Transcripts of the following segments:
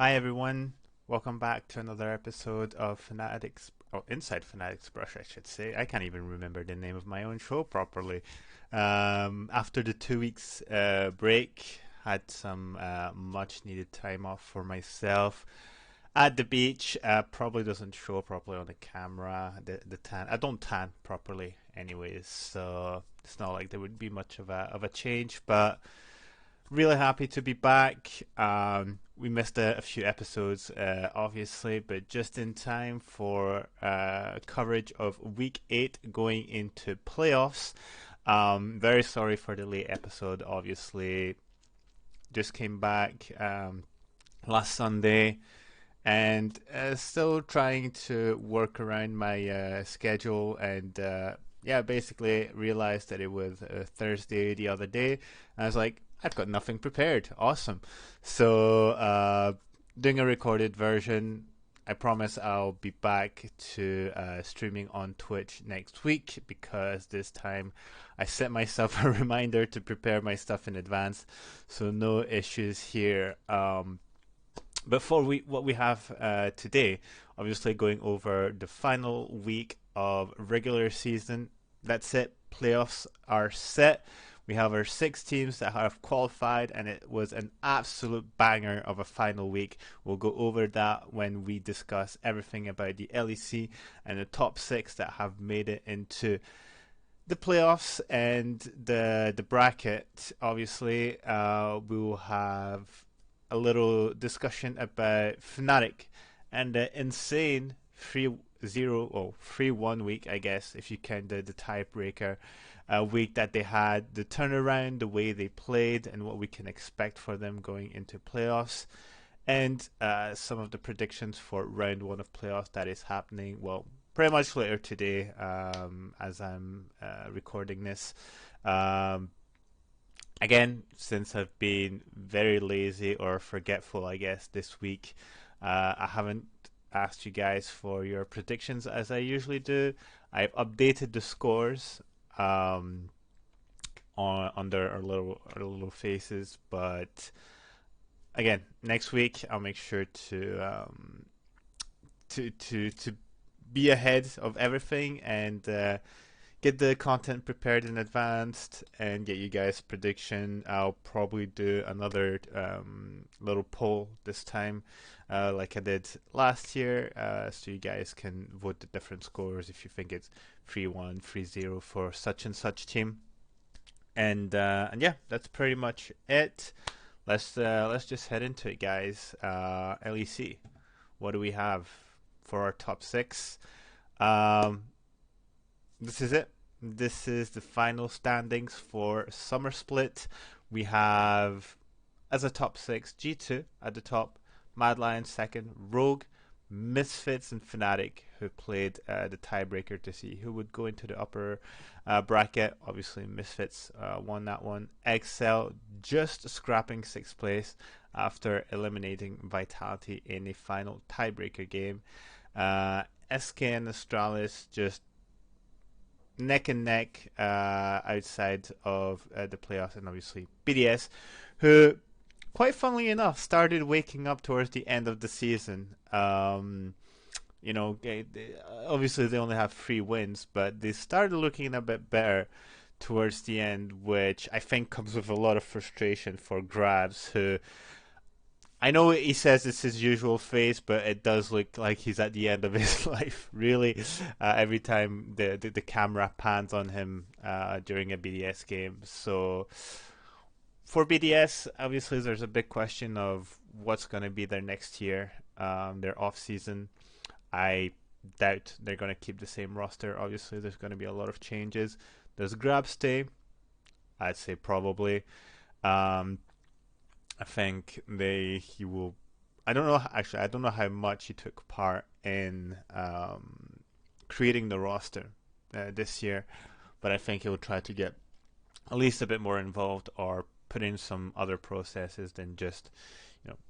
Hi everyone, welcome back to another episode of Fanatics, or Inside Fanatics Brush, I should say. I can't even remember the name of my own show properly. After the 2 weeks break, had some much needed time off for myself at the beach. Probably doesn't show properly on the camera. The tan, I don't tan properly, anyways, so it's not like there would be much of a change, but really happy to be back. We missed a few episodes, obviously, but just in time for coverage of Week 8 going into playoffs. Very sorry for the late episode, obviously. Just came back last Sunday and still trying to work around my schedule and yeah, basically realized that it was Thursday the other day. And I was like, I've got nothing prepared. Awesome. So doing a recorded version. I promise I'll be back to streaming on Twitch next week because this time I set myself a reminder to prepare my stuff in advance. So no issues here. Before what we have today, obviously going over the final week of regular season. That's it. Playoffs are set. We have our 6 teams that have qualified, and it was an absolute banger of a final week. We'll go over that when we discuss everything about the LEC and the top 6 that have made it into the playoffs and the bracket. Obviously, we will have a little discussion about Fnatic and the insane 3-0 or 3-1 week, I guess, if you count the tiebreaker week that they had, the turnaround, the way they played, and what we can expect for them going into playoffs. And some of the predictions for round 1 of playoffs that is happening, well, pretty much later today as I'm recording this. Again, since I've been very lazy or forgetful, I guess, this week, I haven't asked you guys for your predictions as I usually do. I've updated the scores on under our little faces, but again, next week I'll make sure to be ahead of everything and get the content prepared in advance and get you guys prediction. I'll probably do another little poll this time, like I did last year, so you guys can vote the different scores if you think it's 3-1, 3-0 for such and such team. And yeah, that's pretty much it. Let's just head into it, guys. LEC, what do we have for our top 6? Um, this is it. This is the final standings for Summer Split. We have, as a top 6, G2 at the top, Mad Lions second, Rogue, Misfits, and Fnatic, who played the tiebreaker to see who would go into the upper bracket. Obviously, Misfits won that one. Excel just scrapping 6th place after eliminating Vitality in a final tiebreaker game. SK and Astralis just neck and neck outside of the playoffs, and obviously BDS, who, quite funnily enough, started waking up towards the end of the season. Obviously they only have 3 wins, but they started looking a bit better towards the end, which I think comes with a lot of frustration for Grabs, who, I know he says it's his usual face, but it does look like he's at the end of his life. Really, every time the camera pans on him during a BDS game. So for BDS, obviously, there's a big question of what's going to be their next year, their off season. I doubt they're going to keep the same roster. Obviously, there's going to be a lot of changes. Does Grab stay? I'd say probably. Um, I think he will. I don't know. Actually, I don't know how much he took part in creating the roster this year, but I think he will try to get at least a bit more involved or put in some other processes than just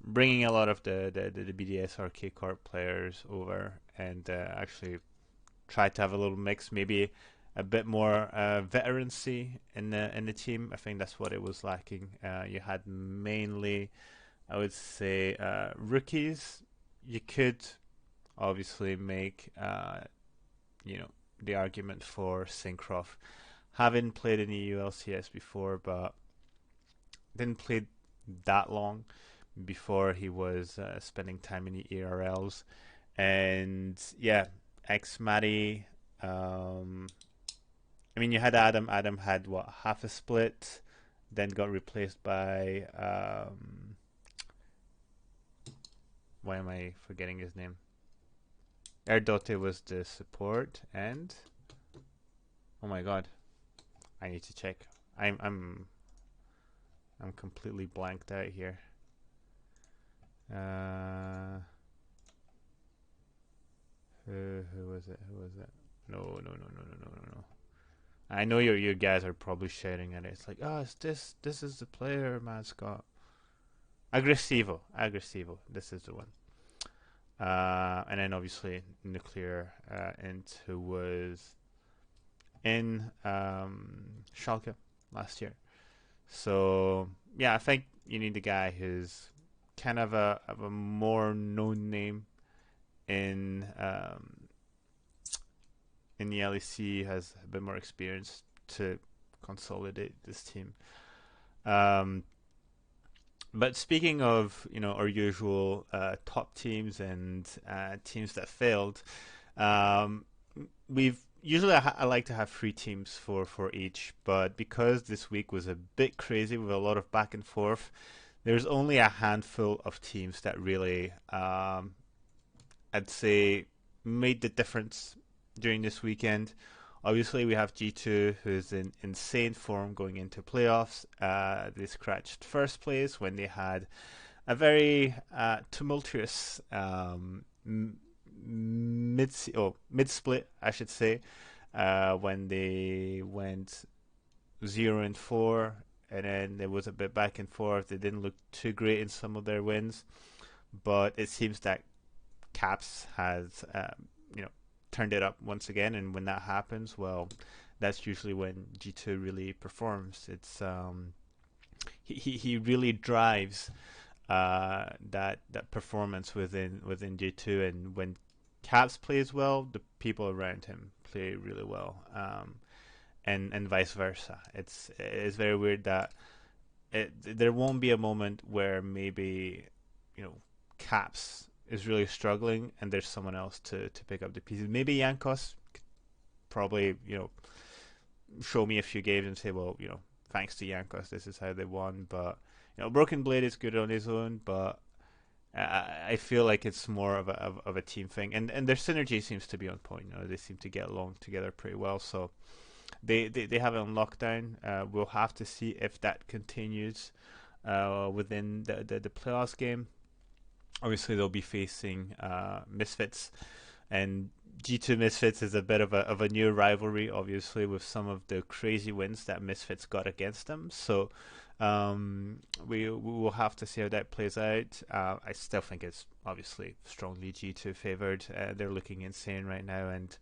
bringing a lot of the BDS or K Corp players over and actually try to have a little mix, maybe a bit more veterancy in the team. I think that's what it was lacking. You had mainly I would say rookies, you could obviously make you know the argument for Syncroft. Haven't played in the ULCS before, but didn't play that long before he was spending time in the ERLs. And yeah, ex Matty. I mean, you had Adam. Adam had what, half a split, then got replaced by why am I forgetting his name? Erdote was the support, and oh my god, I need to check. I'm completely blanked out here. Who was it? Who was it? No, no, no, no, no, no, no, no. I know you guys are probably shouting at it. It's like, oh, it's this is the player mascot. Aggressivo, Aggressivo. This is the one. And then obviously Nuclear Int, who was in Schalke last year. So yeah, I think you need a guy who's kind of a more known name in the LEC, has a bit more experience to consolidate this team. But speaking of our usual top teams and teams that failed, we've usually I like to have three teams for each, but because this week was a bit crazy with a lot of back and forth, there's only a handful of teams that really I'd say made the difference during this weekend. Obviously, we have G2, who's in insane form going into playoffs. They scratched first place when they had a very tumultuous mid split, I should say, when they went 0-4, and then there was a bit back and forth. They didn't look too great in some of their wins, but it seems that Caps has turned it up once again, and when that happens, well, that's usually when G2 really performs. It's he really drives that performance within G2, and when Caps plays well, the people around him play really well, and vice versa. It's very weird that there won't be a moment where maybe Caps is really struggling and there's someone else to pick up the pieces. Maybe Jankos could probably show me a few games and say, well, thanks to Jankos, this is how they won. But Broken Blade is good on his own, but I feel like it's more of a team thing, and their synergy seems to be on point. They seem to get along together pretty well, so they have it on lockdown. We'll have to see if that continues within the playoffs game. Obviously, they'll be facing Misfits, and G2 Misfits is a bit of a new rivalry, obviously, with some of the crazy wins that Misfits got against them. So we will have to see how that plays out. I still think it's obviously strongly G2 favored. They're looking insane right now, and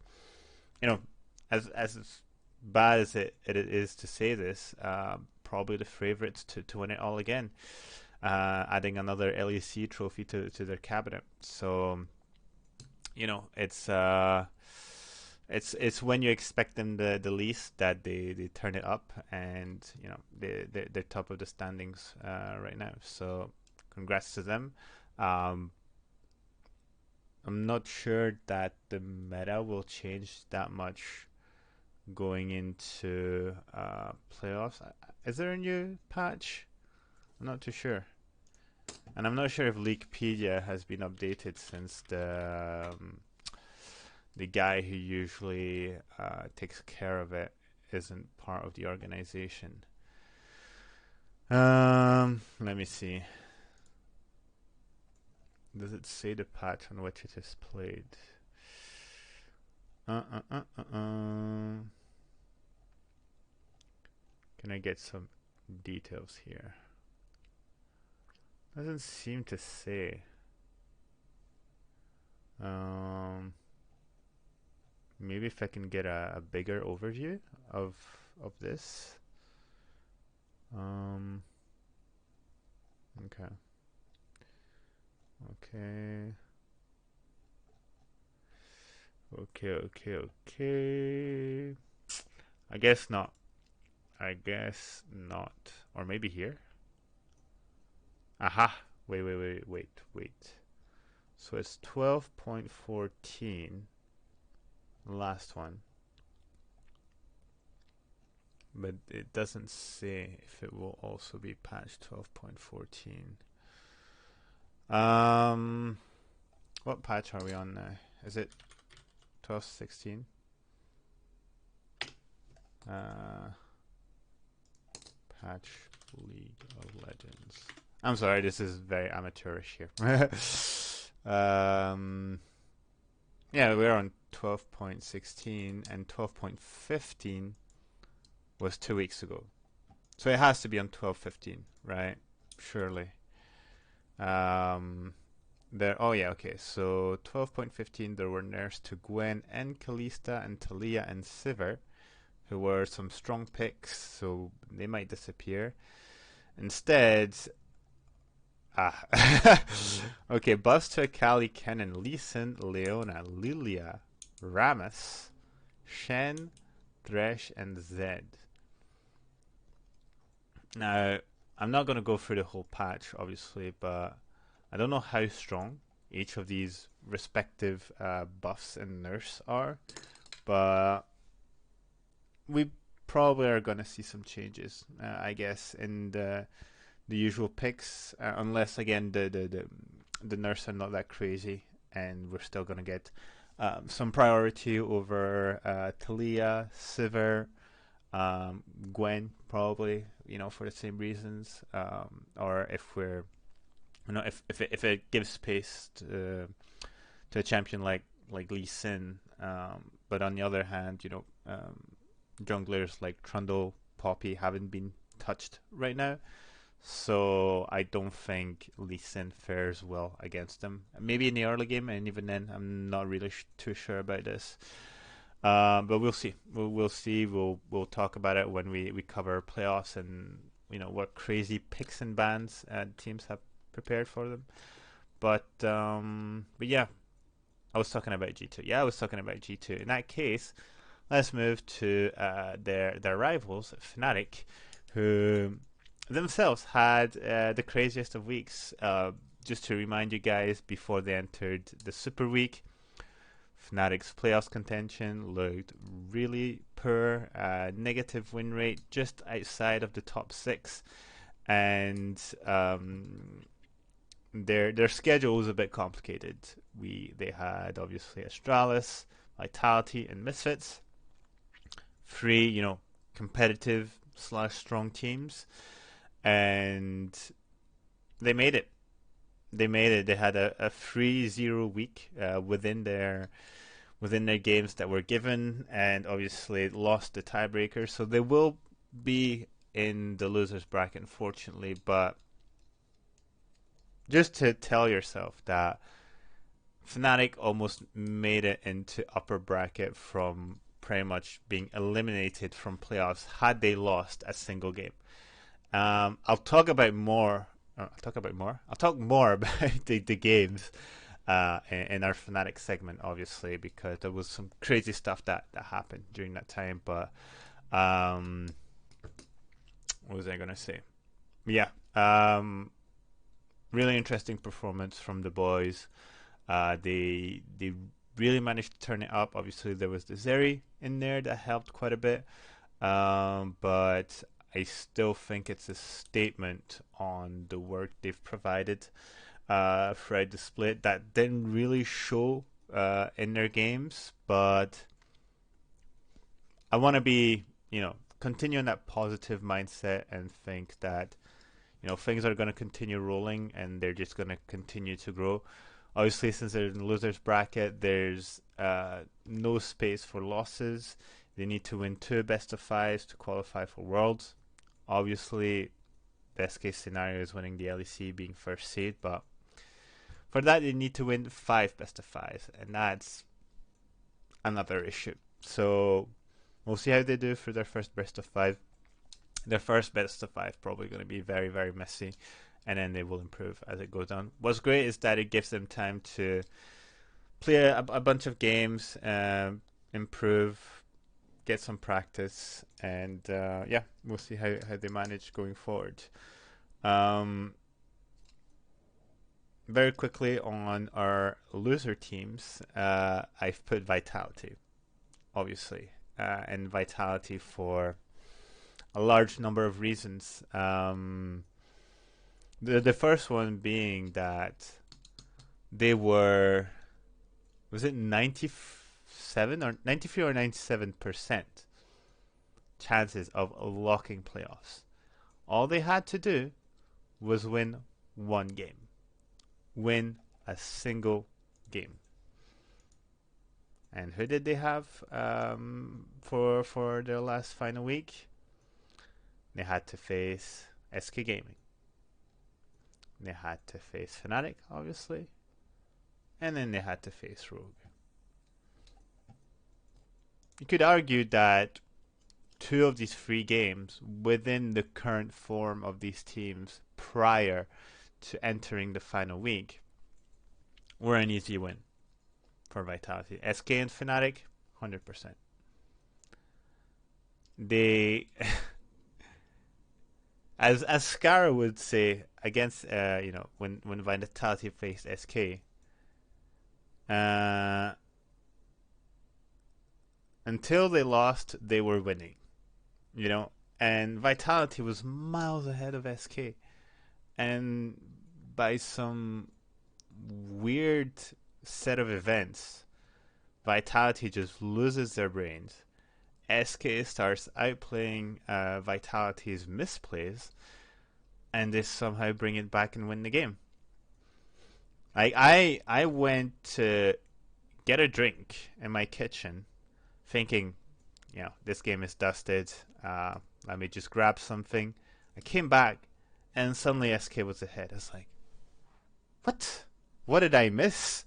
as bad as it is to say this, probably the favorites to win it all again. Adding another LEC trophy to their cabinet. So, it's when you expect them the least that they turn it up, and they're top of the standings right now. So, congrats to them. I'm not sure that the meta will change that much going into playoffs. Is there a new patch? I'm not too sure. And I'm not sure if Leaguepedia has been updated since the guy who usually takes care of it isn't part of the organization. Let me see. Does it say the patch on which it is played? Can I get some details here? Doesn't seem to say. Maybe if I can get a bigger overview of this. Okay. Okay. Okay. I guess not. I guess not. Or maybe here? Aha! Wait. So it's 12.14. Last one. But it doesn't say if it will also be patch 12.14. What patch are we on now? Is it 12.16? Patch League of Legends. I'm sorry, this is very amateurish here. Yeah, we're on 12.16 and 12.15 was 2 weeks ago. So it has to be on 12.15, right? Surely. Oh yeah, okay. So 12.15, there were nerfs to Gwen and Kalista and Talia and Sivir, who were some strong picks, so they might disappear. Instead, okay, buffs to Akali, Kennen, Lee Sin, Leona, Lilia, Rammus, Shen, Thresh, and Zed. Now, I'm not going to go through the whole patch, obviously, but I don't know how strong each of these respective buffs and nerfs are, but we probably are going to see some changes, I guess, in the usual picks, unless again the nerfs are not that crazy, and we're still going to get some priority over Talia, Sivir, Gwen, probably, for the same reasons, or if we're, if it gives space to a champion like Lee Sin, but on the other hand, junglers like Trundle, Poppy haven't been touched right now, so I don't think Lee Sin fares well against them. Maybe in the early game, and even then, I'm not really too sure about this. But we'll see. We'll see. We'll talk about it when we cover playoffs and what crazy picks and bans teams have prepared for them. But yeah, I was talking about G2. Yeah, I was talking about G2. In that case, let's move to their rivals, Fnatic, who themselves had the craziest of weeks. Just to remind you guys, before they entered the Superweek, Fnatic's playoffs contention looked really poor, negative win rate just outside of the top 6, and their schedule was a bit complicated. They had obviously Astralis, Vitality, and Misfits, 3 competitive / strong teams, and they made it. They had a 3-0 week within their games that were given, and obviously lost the tiebreaker. So they will be in the losers bracket, unfortunately. But just to tell yourself that Fnatic almost made it into upper bracket from pretty much being eliminated from playoffs had they lost a single game. I'll talk more about the games in our Fnatic segment, obviously, because there was some crazy stuff that happened during that time. But what was I gonna say? Yeah, really interesting performance from the boys. They really managed to turn it up. Obviously, there was the Zeri in there that helped quite a bit, but I still think it's a statement on the work they've provided throughout the split that didn't really show in their games. But I want to be, continue in that positive mindset and think that, things are going to continue rolling and they're just going to continue to grow. Obviously, since they're in the losers bracket, there's no space for losses. They need to win 2 best of 5s to qualify for Worlds. Obviously, best case scenario is winning the LEC, being first seed, but for that they need to win 5 best of 5s, and that's another issue. So we'll see how they do for their first best of 5. Their first best of 5 probably going to be very, very messy, and then they will improve as it goes on. What's great is that it gives them time to play a bunch of games, improve, get some practice, and yeah, we'll see how they manage going forward. Very quickly on our loser teams, I've put Vitality, obviously, and Vitality for a large number of reasons. The first one being that they were, was it 97 or 93 or 97% chances of locking playoffs. All they had to do was win one game. Win a single game. And who did they have for their last final week? They had to face SK Gaming. They had to face Fnatic, obviously. And then they had to face Rogue. You could argue that 2 of these 3 games within the current form of these teams prior to entering the final week were an easy win for Vitality. SK and Fnatic, 100%. They, as Skara would say, against when Vitality faced SK, until they lost, they were winning, and Vitality was miles ahead of SK, and by some weird set of events, Vitality just loses their brains. SK starts outplaying Vitality's misplays, and they somehow bring it back and win the game. I went to get a drink in my kitchen, thinking, this game is dusted. Let me just grab something. I came back, and suddenly SK was ahead. I was like, what? What did I miss?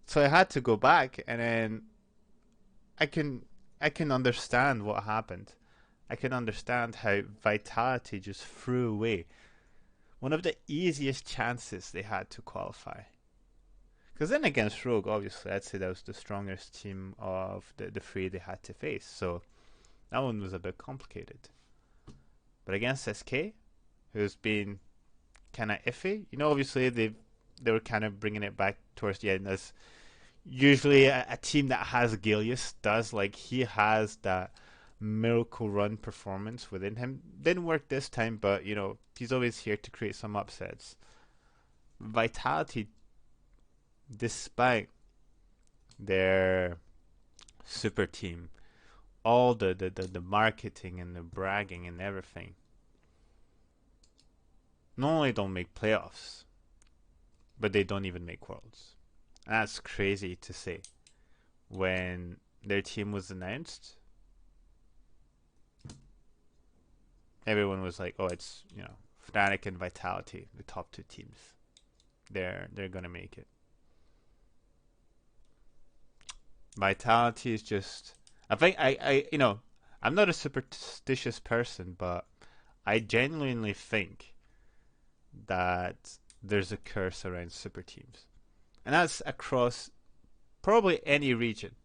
So I had to go back, and then I can understand what happened. I can understand how Vitality just threw away one of the easiest chances they had to qualify. Because then against Rogue, obviously, I'd say that was the strongest team of the 3 they had to face. So that one was a bit complicated. But against SK, who's been kind of iffy, obviously they were kind of bringing it back towards the end, as usually a team that has Gilius does. Like, he has that miracle run performance within him. Didn't work this time, but he's always here to create some upsets. Vitality, despite their super team, all the marketing and the bragging and everything, not only don't make playoffs, but they don't even make worlds. And that's crazy to say. When their team was announced, everyone was like, oh, it's Fnatic and Vitality, the top 2 teams. They're gonna make it. Vitality is just, I think I'm not a superstitious person, but I genuinely think that there's a curse around super teams, and that's across probably any region,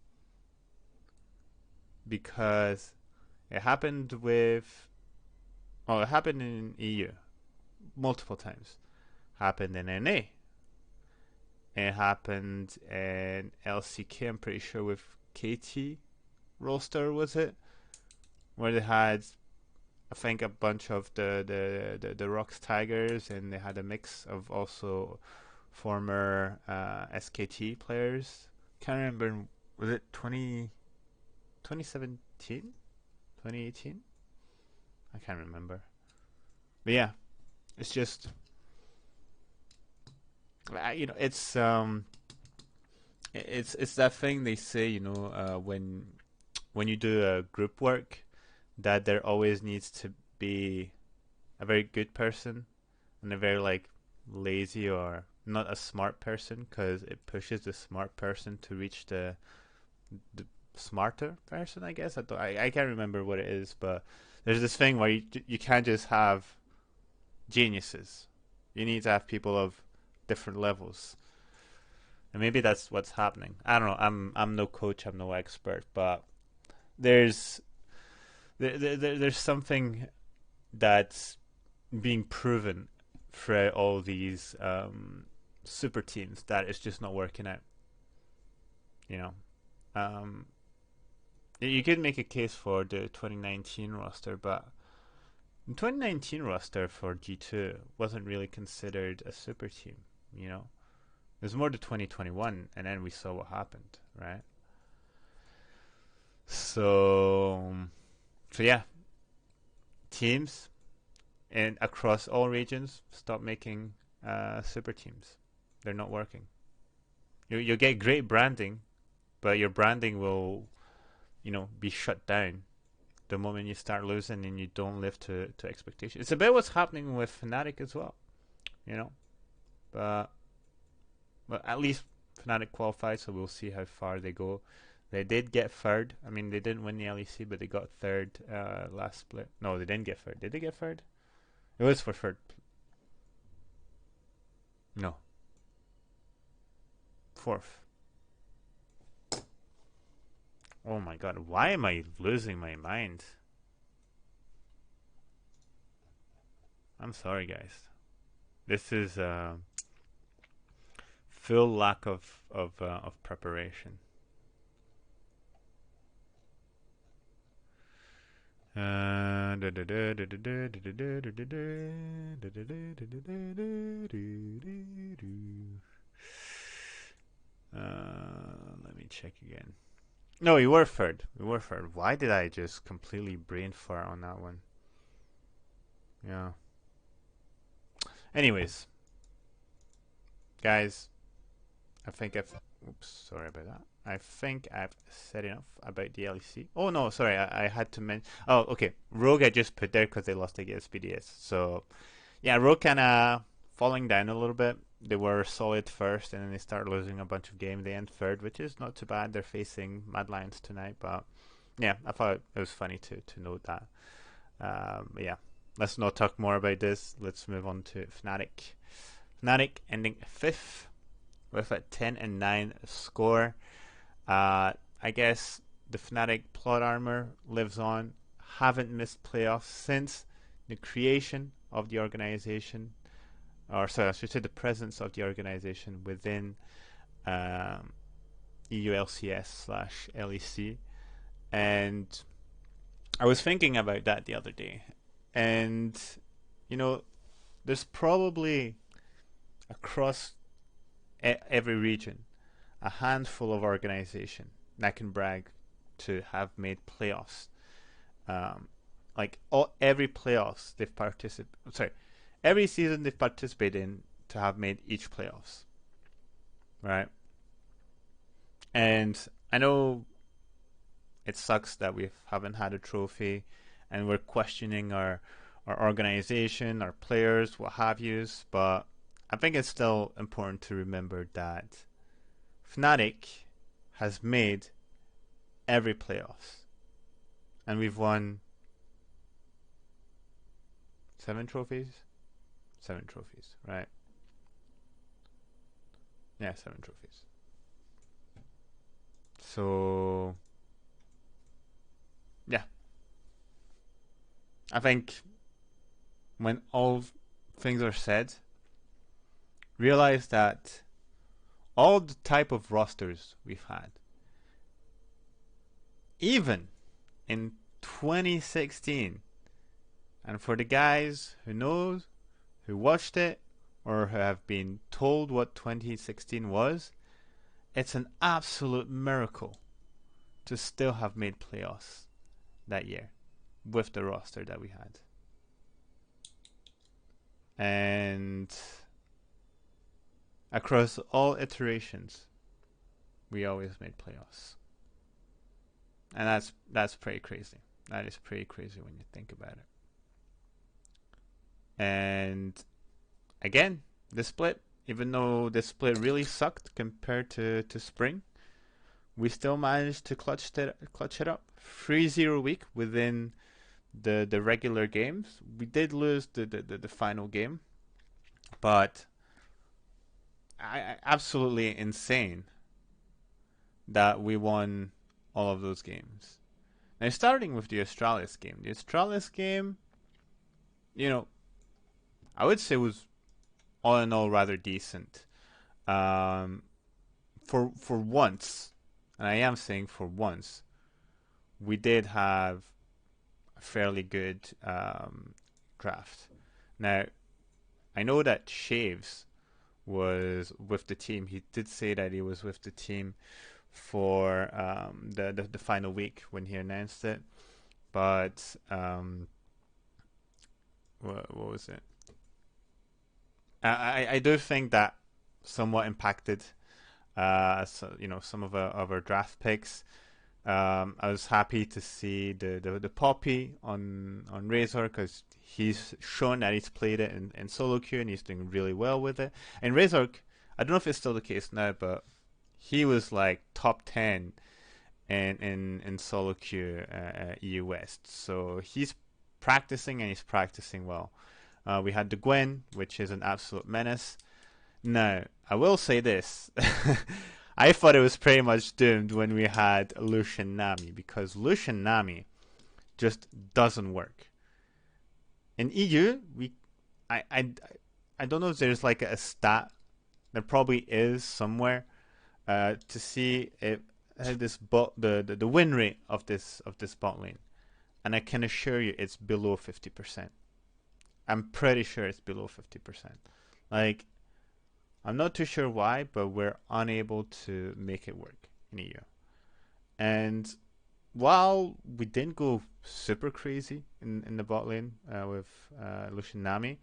because it happened it happened in EU multiple times, happened in NA, it happened in LCK, I'm pretty sure, with KT roster, was it, where they had, I think, a bunch of the Rocks Tigers, and they had a mix of also former SKT players. Can't remember, was it 2017? 2018? I can't remember. But yeah, it's just, it's that thing they say, when you do a group work, that there always needs to be a very good person and a very lazy or not a smart person, because it pushes the smart person to reach the smarter person, I guess. I can't remember what it is, but there's this thing where you can't just have geniuses. You need to have people of different levels, and maybe that's what's happening. I don't know. I'm no coach. I'm no expert, but there's there's something that's being proven throughout all these super teams that it's just not working out. You know, um, you could make a case for the 2019 roster, but the 2019 roster for G2 wasn't really considered a super team. You know, it was more the 2021, and then we saw what happened, right? So yeah, teams and across all regions stop making super teams. They're not working. You get great branding, but your branding will, be shut down the moment you start losing and you don't live to expectations. It's a bit what's happening with Fnatic as well, you know. But at least Fnatic qualified, so we'll see how far they go. They did get third. I mean, they didn't win the LEC, but they got third last split. No, they didn't get third. Did they get third? It was for third. No, fourth. Oh my god, why am I losing my mind? I'm sorry, guys. This is full lack of preparation. Let me check again. No, we were third. We were third. Why did I just completely brain fart on that one? Yeah. Anyways, guys, I think I've. Oops, sorry about that. I think I've said enough about the LEC. Oh no, sorry, I had to mention. Oh, okay. Rogue I just put there because they lost against BDS. So, yeah, Rogue kind of falling down a little bit. They were solid first, and then they started losing a bunch of games. They end third, which is not too bad. They're facing Mad Lions tonight, but yeah, I thought it was funny to note that. But yeah, let's not talk more about this. Let's move on to Fnatic. Fnatic ending fifth with a 10-9 score. I guess the Fnatic plot armor lives on. Haven't missed playoffs since the creation of the organization, or sorry, I should say the presence of the organization within EULCS/LEC. And I was thinking about that the other day, and there's probably across every region a handful of organization that can brag to have made playoffs. Every playoffs they've participated. Sorry, every season they've participated in to have made each playoffs, right? And I know it sucks that we haven't had a trophy, and we're questioning our organization, our players, what have yous. But I think it's still important to remember that Fnatic has made every playoffs, and we've won 7 trophies. 7 trophies, right? Yeah, 7 trophies. So yeah, I think when all things are said, realize that all the type of rosters we've had, even in 2016, and for the guys who knows, who watched it, or who have been told what 2016 was, it's an absolute miracle to still have made playoffs that year with the roster that we had. And across all iterations, we always made playoffs. And that's pretty crazy. That is pretty crazy when you think about it. And again, the split, even though the split really sucked compared to spring, we still managed to clutch it up. 3-0 week within the regular games. We did lose the final game, But absolutely insane that we won all of those games. Now, starting with the Australis game, you know, I would say was all in all rather decent. Um, for once, and I am saying for once, we did have a fairly good draft. Now, I know that Shaves was with the team. He did say that he was with the team for the final week when he announced it. But what was it? I do think that somewhat impacted some of our draft picks. I was happy to see the Poppy on Razor because he's shown that he's played it in solo queue and he's doing really well with it. And Razor, I don't know if it's still the case now, but he was like top 10 in solo queue EU West. So he's practicing and he's practicing well. We had the Gwen, which is an absolute menace. Now, I will say this. I thought it was pretty much doomed when we had Lucian Nami because Lucian Nami just doesn't work. In EU, I, I, I don't know if there's like a stat. There probably is somewhere to see if this the win rate of this bot lane, and I can assure you it's below 50%. I'm pretty sure it's below 50%. Like I'm not too sure why, but we're unable to make it work in EU. And while we didn't go super crazy in the bot lane with Lucian Nami,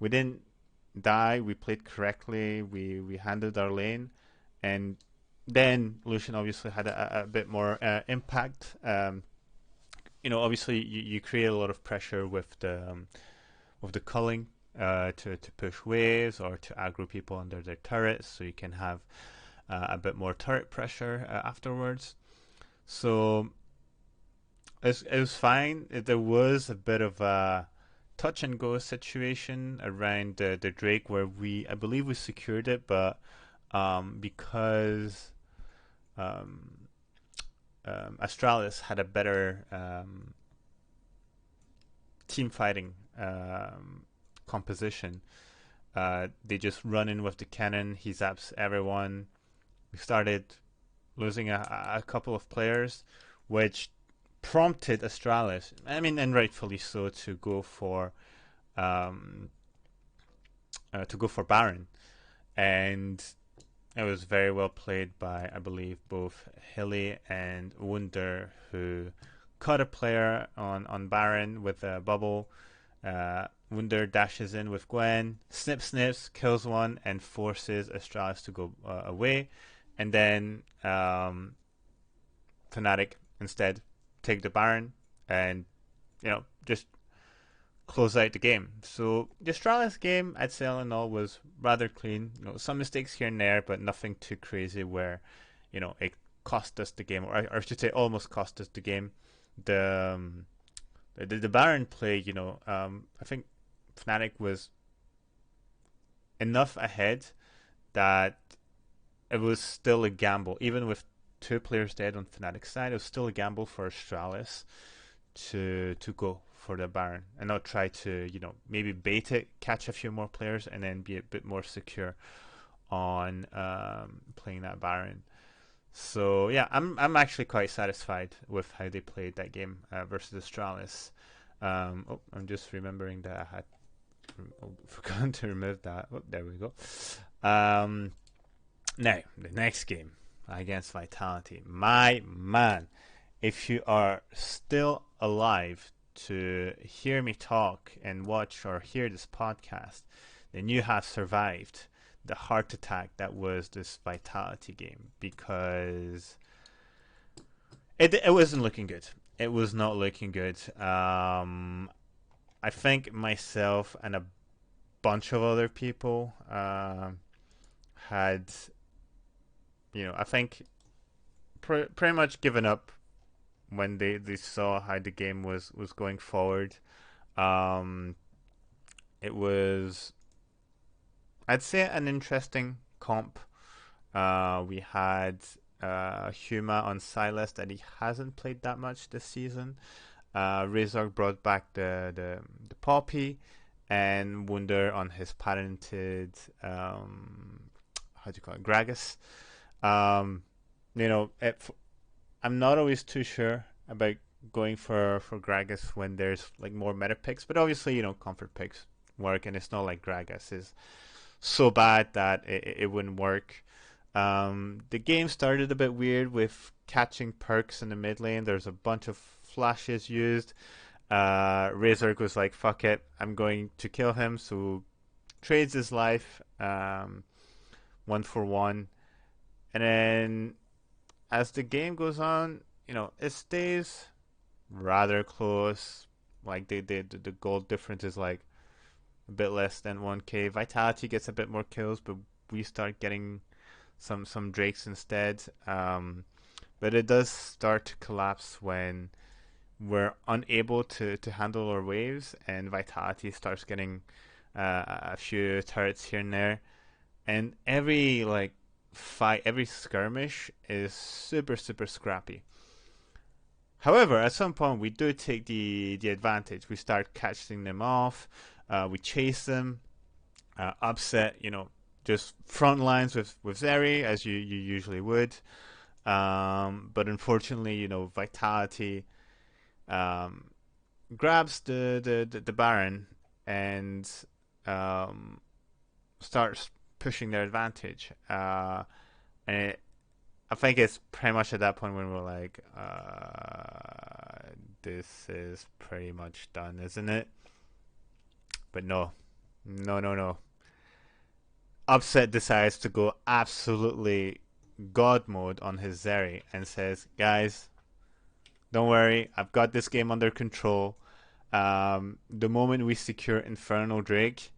we didn't die. We played correctly. We handled our lane, and then Lucian obviously had a bit more impact. Obviously you create a lot of pressure with the culling to push waves or to aggro people under their turrets, so you can have a bit more turret pressure afterwards. So it was fine. There was a bit of a touch and go situation around the Drake where I believe we secured it, but because Astralis had a better team fighting composition. They just run in with the cannon. He zaps everyone. We started losing a couple of players, which prompted Astralis, I mean, and rightfully so, to go for Baron, and it was very well played by, I believe, both Hilly and Wunder, who caught a player on Baron with a bubble. Wunder dashes in with Gwen, snips, kills one, and forces Astralis to go away. And then Fnatic instead take the Baron and just close out the game. So the Astralis game, I'd say all in all, was rather clean. Some mistakes here and there, but nothing too crazy where it cost us the game, or I should say almost cost us the game. The Baron play, I think Fnatic was enough ahead that it was still a gamble, even with two players dead on Fnatic's side. It was still a gamble for Astralis to go for the Baron and not try to maybe bait it, catch a few more players, and then be a bit more secure on playing that Baron. So yeah, I'm actually quite satisfied with how they played that game versus Astralis. I'm just remembering that I had forgotten to remove that. Oh, there we go. Now the next game against Vitality, my man. If you are still alive to hear me talk and watch or hear this podcast, then you have survived the heart attack that was this Vitality game, because it wasn't looking good. It was not looking good. I think myself and a bunch of other people had, I think pretty much given up when they saw how the game was going forward. It was I'd say an interesting comp. We had Huma on Silas that he hasn't played that much this season. Razor brought back the Poppy, and Wunder on his patented how do you call it, Gragas. Um, you know, I'm not always too sure about going for Gragas when there's like more meta picks, but obviously comfort picks work, and it's not like Gragas is so bad that it wouldn't work. The game started a bit weird with catching perks in the mid lane. There's a bunch of flashes used. Razor was like, "Fuck it, I'm going to kill him." So trades his life, 1 for 1, and then as the game goes on, it stays rather close. Like the goal difference is like a bit less than 1k. Vitality gets a bit more kills, but we start getting some drakes instead. But it does start to collapse when we're unable to handle our waves, and Vitality starts getting a few turrets here and there, and every like fight, every skirmish is super super scrappy. However, at some point we do take the advantage. We start catching them off. We chase them, upset. Just front lines with Zeri as you usually would. But unfortunately, Vitality um, grabs the Baron and um, starts pushing their advantage. And I think it's pretty much at that point when we're like, this is pretty much done, isn't it? But no, no, no, no. Upset decides to go absolutely God mode on his Zeri and says, guys, don't worry, I've got this game under control. The moment we secure Infernal Drake,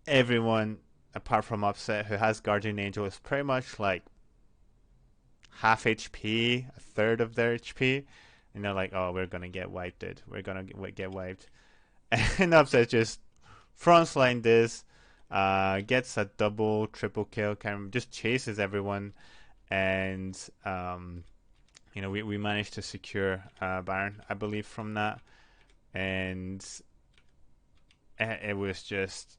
everyone apart from Upset who has Guardian Angel is pretty much like half HP, a third of their HP, and they're like, "Oh, we're gonna get wiped, dude. We're gonna get wiped." And Upset just frontline this, gets a double, triple kill, kind of just chases everyone, and we managed to secure Baron, I believe, from that, and it was just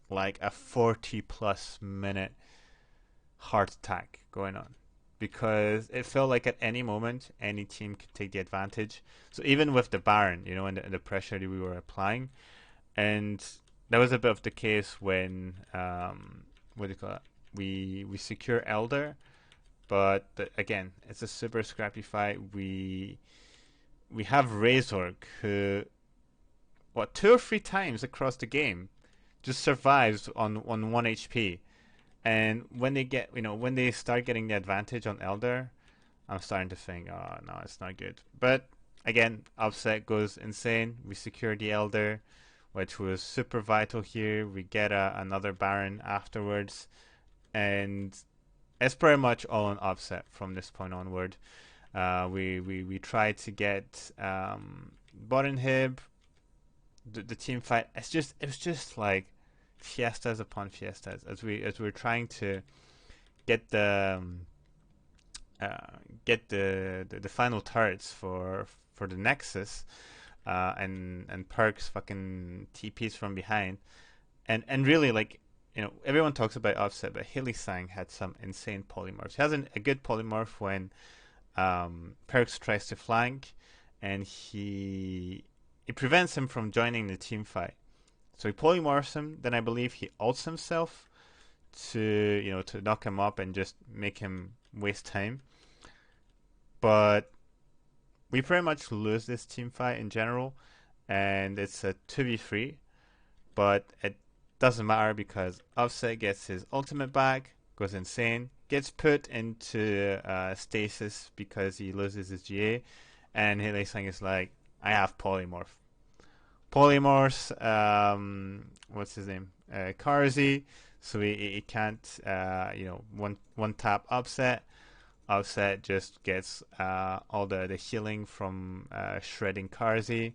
like a 40+ minute heart attack going on, because it felt like at any moment any team could take the advantage. So even with the Baron, and the pressure that we were applying, and that was a bit of the case when what do you call it? We secure Elder, but again, it's a super scrappy fight. We have Razor who, what, 2 or 3 times across the game just survives on 1 HP. And when they start getting the advantage on Elder, I'm starting to think, oh no, it's not good. But again, Upset goes insane. We secure the Elder, which was super vital here. We get another Baron afterwards, and it's pretty much all on Upset from this point onward. We tried to get bot inhib. The team fight. It was just like fiestas upon fiestas as we're trying to get the final turrets for the Nexus, and Perks fucking TPs from behind, and really, like, everyone talks about Offset, but Hilly-Sang had some insane polymorphs. He has a good polymorph when Perks tries to flank, and it prevents him from joining the team fight. So he polymorphs him, then I believe he ults himself to knock him up and just make him waste time. But we pretty much lose this team fight in general, and it's a 2v3, but it doesn't matter because Offset gets his ultimate back, goes insane, gets put into stasis because he loses his GA, and Hilly-Sang is like, I have polymorph. Polymorphs, what's his name? Karzi, so he can't, one tap Upset. Upset just gets all the healing from shredding Karzi,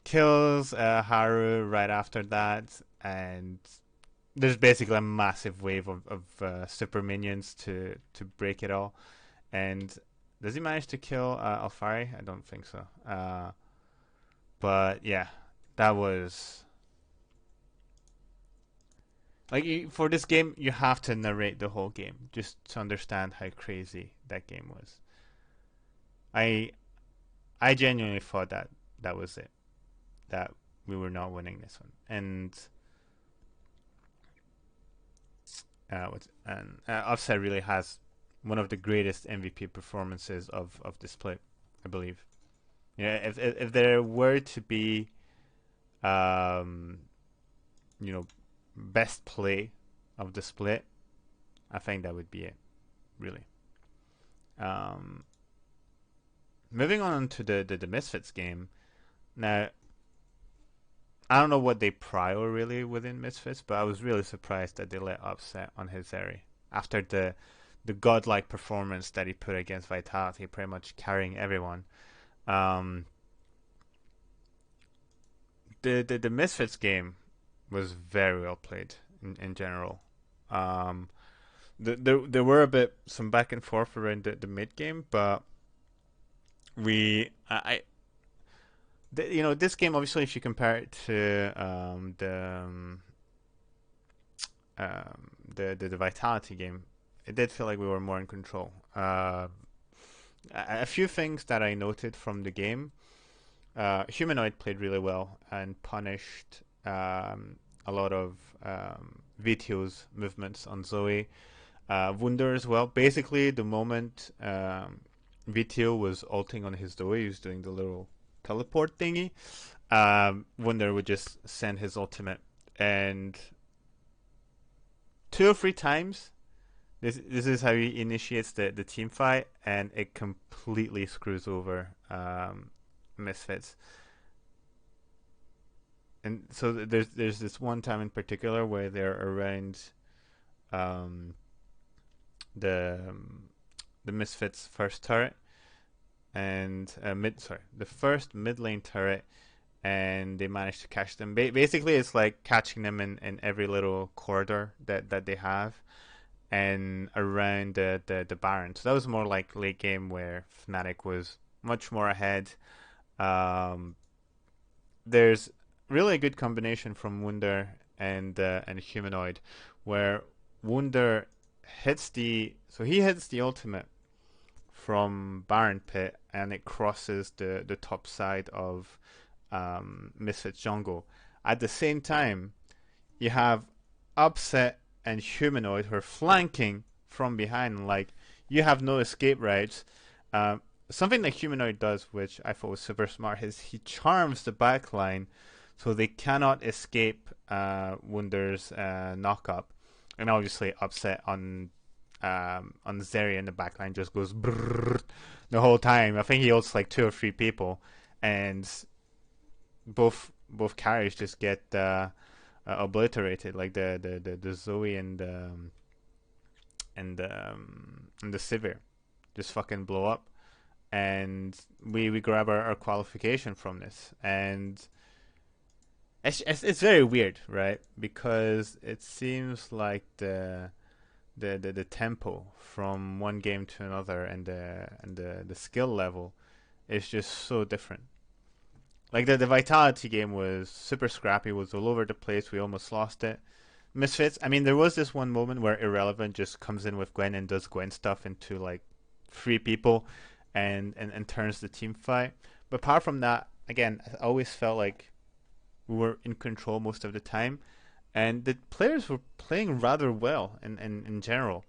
kills Haru right after that, and there's basically a massive wave of super minions to break it all. And does he manage to kill Alfari? I don't think so. But yeah, that was like for this game, you have to narrate the whole game just to understand how crazy that game was. I I genuinely thought that that was it. That we were not winning this one, and Offset really has one of the greatest MVP performances of this split, I believe. Yeah, if there were to be, um, you know, best play of the split, I think that would be it. Really. Um, moving on to the Misfits game. Now, I don't know what they prior really within Misfits, but I was really surprised that they let Upset on his area after the godlike performance that he put against Vitality, pretty much carrying everyone. Um, the Misfits game was very well played in general. Um, there were a bit some back and forth around the mid game, but we this game obviously if you compare it to the Vitality game, it did feel like we were more in control. A few things that I noted from the game. Humanoid played really well and punished a lot of Vito's movements on Zoe. Wunder as well. Basically, the moment Vito was ulting on his Zoe, he was doing the little teleport thingy. Wunder would just send his ultimate, and 2 or 3 times this is how he initiates the team fight, and it completely screws over Misfits. And so there's this one time in particular where they're around um, the the Misfits first turret and the first mid lane turret, and they manage to catch them. Basically, it's like catching them in every little corridor that they have, and around the Baron. So that was more like late game where Fnatic was much more ahead. Um, there's really a good combination from Wunder and Humanoid, where Wunder he hits the ultimate from Baron Pit, and it crosses the top side of Misfits jungle. At the same time, you have Upset and Humanoid who are flanking from behind. Like, you have no escape routes. Um, Something that Humanoid does, which I thought was super smart, is he charms the backline so they cannot escape Wunder's knock up. And obviously, Upset on Zeri in the backline just goes brrrr the whole time. I think he ults like 2 or 3 people, and both carries just get obliterated. Like the Zoe and the Sivir just fucking blow up, and we grab our qualification from this, and it's very weird, right? Because it seems like the tempo from one game to another and the skill level is just so different. Like the Vitality game was super scrappy, was all over the place. We almost lost it. Misfits. I mean, there was this one moment where Irrelevant just comes in with Gwen and does Gwen stuff into like 3 people, and turns the team fight. But apart from that, again, I always felt like we were in control most of the time, and the players were playing rather well in general.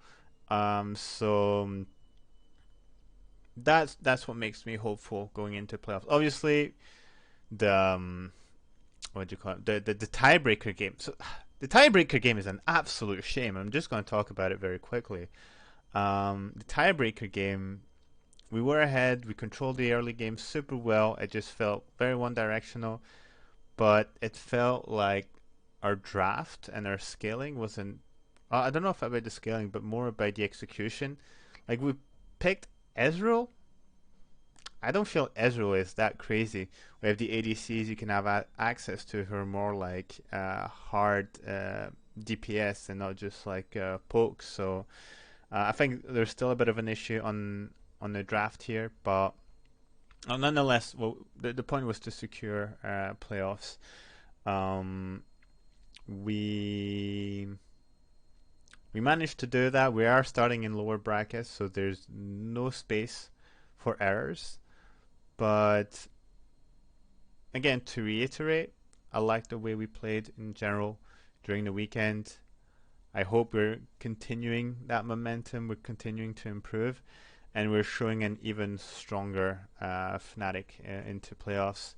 So that's what makes me hopeful going into playoffs. Obviously, the what do you call it? The tiebreaker game. So the tiebreaker game is an absolute shame. I'm just going to talk about it very quickly. The tiebreaker game, we were ahead. We controlled the early game super well. It just felt very one directional, but it felt like our draft and our scaling wasn't. I don't know if about the scaling, but more about the execution. Like we picked Ezreal. I don't feel Ezreal is that crazy. We have the ADCs you can have access to who are more like hard DPS and not just like pokes. So I think there's still a bit of an issue on the draft here, but nonetheless, well, the point was to secure playoffs. Um, we we managed to do that. We are starting in lower brackets, so there's no space for errors. But again, to reiterate, I like the way we played in general during the weekend. I hope we're continuing that momentum. We're continuing to improve, and we're showing an even stronger Fnatic into playoffs.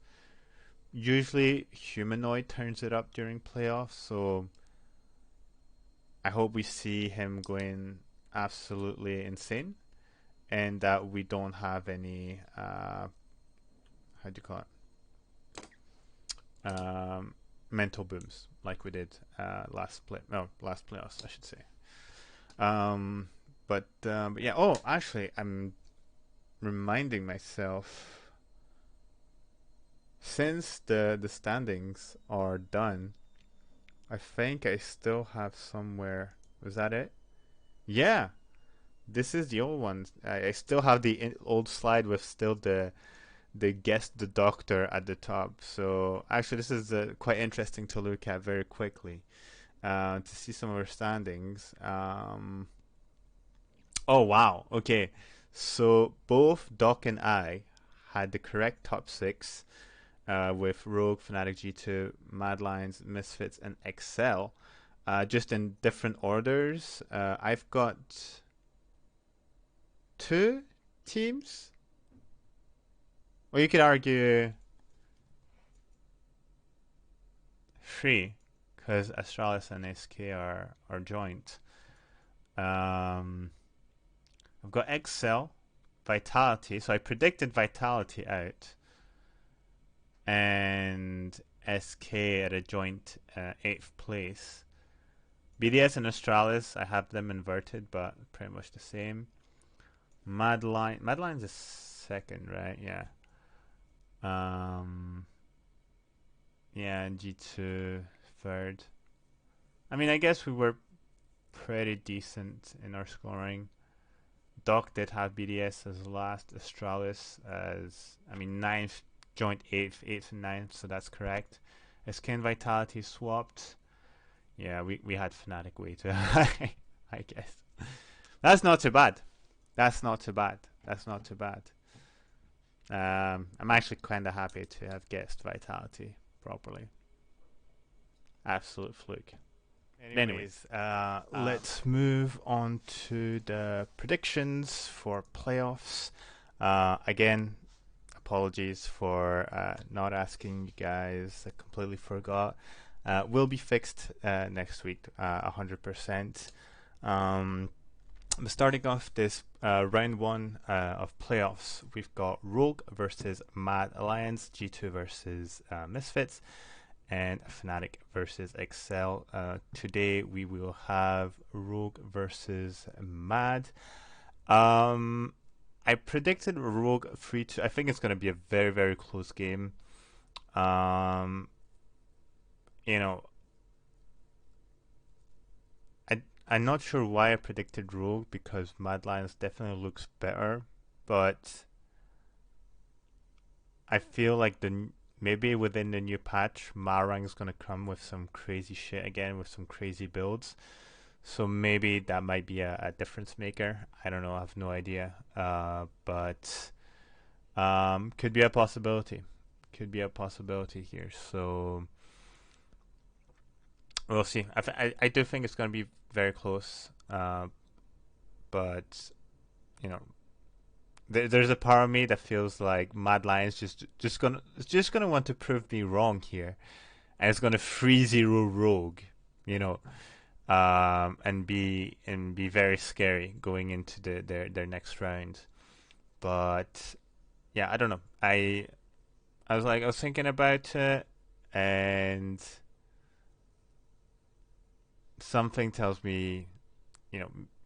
Usually, Humanoid turns it up during playoffs, so I hope we see him going absolutely insane, and that we don't have any how do you call it, mental booms like we did last playoffs, I should say. But yeah. Oh, actually, I'm reminding myself, since the standings are done, I think I still have somewhere. Was that it? Yeah, this is the old one. I still have the old slide with still the guest the doctor at the top. So actually, this is quite interesting to look at very quickly to see some of our standings. Oh wow. Okay, so both Doc and I had the correct top six with Rogue, Fnatic G2, Mad Lions, Misfits, and Excel. Just in different orders. I've got two teams. Well, you could argue three, because Astralis and SK are joint. I've got Excel, Vitality. So I predicted Vitality out, and SK at a joint 8th place. BDS and Astralis, I have them inverted, but pretty much the same. Mad Lions is second, right? Yeah. Yeah, and G2 third. I mean, I guess we were pretty decent in our scoring. Doc did have BDS as last, Astralis as, I mean, 9th, joint 8th and 9th, so that's correct. SK and Vitality swapped. Yeah, we had Fnatic way too high, I guess. That's not too bad. That's not too bad. That's not too bad. I'm actually kind of happy to have guessed Vitality properly. Absolute fluke. Anyways, let's move on to the predictions for playoffs. Again, apologies for not asking you guys. I completely forgot. Will be fixed next week, 100%. Starting off this round one of playoffs, we've got Rogue versus Mad Alliance, G2 versus Misfits, and Fnatic versus Excel. Today we will have Rogue versus Mad. I predicted Rogue 3-2. I think it's going to be a very, very close game. You know, I'm not sure why I predicted Rogue, because Mad Lions definitely looks better, but I feel like maybe within the new patch, Marang is gonna come with some crazy shit again, with some crazy builds. So maybe that might be a difference maker. I don't know. I have no idea. But could be a possibility. Could be a possibility here. So we'll see. I do think it's going to be very close. But you know, there's a part of me that feels like Mad Lions just gonna want to prove me wrong here, and it's gonna 3-0 Rogue. You know, and be very scary going into their next round. But yeah, I don't know. I was thinking about it, and something tells me,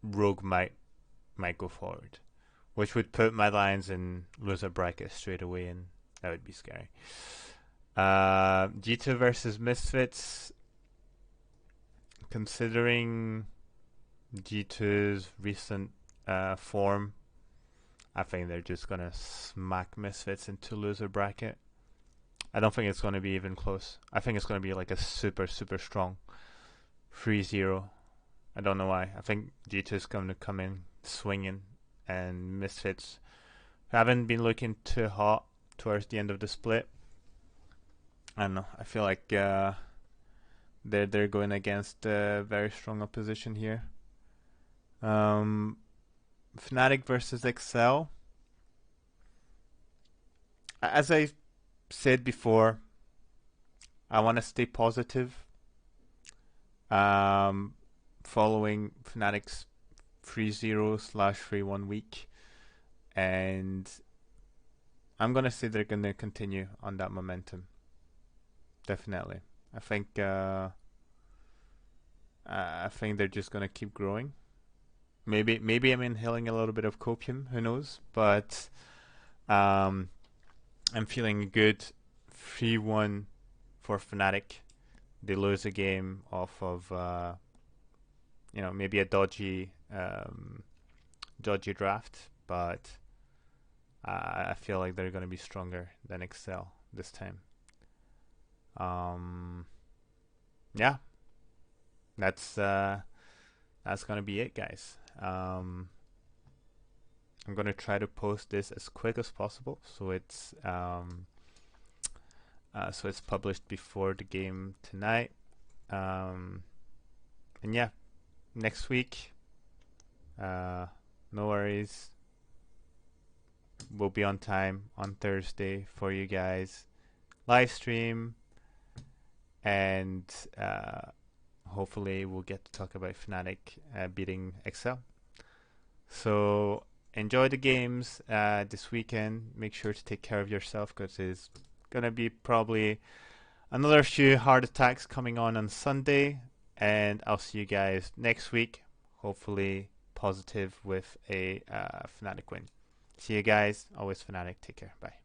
Rogue might go forward, which would put my Lions in loser bracket straight away, and that would be scary. G2 versus Misfits. Considering G2's recent form, I think they're just gonna smack Misfits into loser bracket. I don't think it's gonna be even close. I think it's gonna be like a super strong 3-0. I don't know why. I think G2 is gonna come in swinging, and Misfits haven't been looking too hot towards the end of the split. I don't know. I feel like they're going against very strong opposition here. Fnatic versus Excel. As I said before, I want to stay positive. Following Fnatic's 3-0/3-1 week, and I'm gonna say they're gonna continue on that momentum. Definitely, I think they're just gonna keep growing. Maybe I'm inhaling a little bit of copium. Who knows? But I'm feeling good. 3-1 for Fnatic. They lose a game off of maybe a dodgy draft, but I feel like they're gonna be stronger than Excel this time. Yeah, that's gonna be it, guys. I'm gonna try to post this as quick as possible, so it's published before the game tonight. And yeah, next week, no worries. We'll be on time on Thursday for you guys. Live stream, and hopefully we'll get to talk about Fnatic beating Excel. So enjoy the games this weekend. Make sure to take care of yourself, because it's gonna be probably another few heart attacks coming on Sunday. And I'll see you guys next week. Hopefully positive with a Fnatic win. See you guys. Always Fnatic. Take care. Bye.